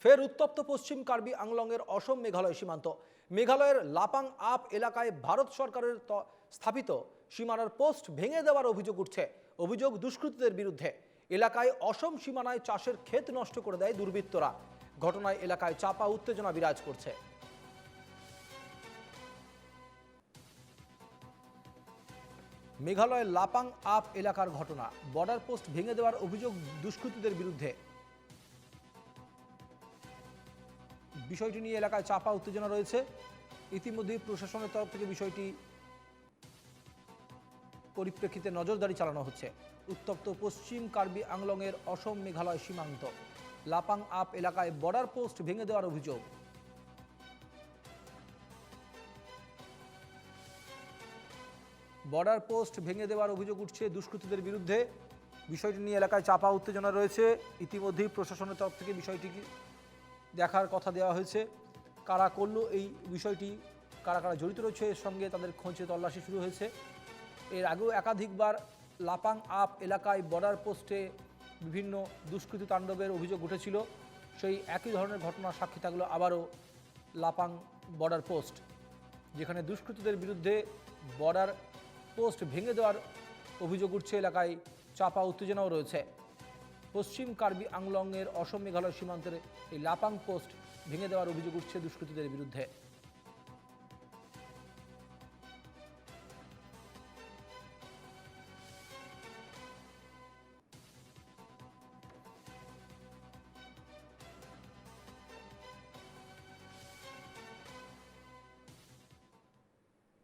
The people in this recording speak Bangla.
ফের উত্তপ্ত পশ্চিম কার্বি আংলংয়ের অসম মেঘালয় সীমান্ত। মেঘালয়ের লাপাং আপ এলাকায় ভারত সরকারের স্থাপিত সীমানার পোস্ট ভেঙে দেওয়ার অভিযোগ উঠছে। অভিযোগ দুষ্কৃতীদের বিরুদ্ধে। এলাকায় অসম সীমানায় চাষের ক্ষেত নষ্ট করে দেয় দুর্বৃত্তরা। ঘটনায় এলাকায় চাপা উত্তেজনা বিরাজ করছে। মেঘালয়ের লাপাং আপ এলাকার ঘটনা, বর্ডার পোস্ট ভেঙে দেওয়ার অভিযোগ দুষ্কৃতীদের বিরুদ্ধে। বিষয়টি নিয়ে এলাকায় চাপা উত্তেজনা রয়েছে। ইতিমধ্যেই প্রশাসনের তরফ থেকে বিষয়টি পরিপ্রেক্ষিতে নজরদারি চালানো হচ্ছে। উত্তপ্ত পশ্চিম কার্বি আংলংয়ের অসম মেঘালয় সীমান্ত লাপাং আপ এলাকায় বর্ডার পোস্ট ভেঙে দেওয়ার অভিযোগ। বর্ডার পোস্ট ভেঙে দেওয়ার অভিযোগ উঠছে দুষ্কৃতীদের বিরুদ্ধে। বিষয়টি নিয়ে এলাকায় চাপা উত্তেজনা রয়েছে। ইতিমধ্যেই প্রশাসনের তরফ থেকে বিষয়টি দেখার কথা দেওয়া হয়েছে। কারা করলো এই বিষয়টি, কারা কারা জড়িত রয়েছে এর সঙ্গে তাদের খোঁজে তল্লাশি শুরু হয়েছে। এর আগেও একাধিকবার লাপাং আপ এলাকায় বর্ডার পোস্টে বিভিন্ন দুষ্কৃতী তাণ্ডবের অভিযোগ উঠেছিল। সেই একই ধরনের ঘটনার সাক্ষী থাকলো আবারও লাপাং বর্ডার পোস্ট, যেখানে দুষ্কৃতীদের বিরুদ্ধে বর্ডার পোস্ট ভেঙে দেওয়ার অভিযোগ উঠছে। এলাকায় চাপা উত্তেজনাও রয়েছে। পশ্চিম কার্বি আংলংয়ের অসম মেঘালয় সীমান্তের এই লাপাং পোস্ট ভেঙে দেওয়ার অভিযোগ উঠছে দুষ্কৃতীদের বিরুদ্ধে।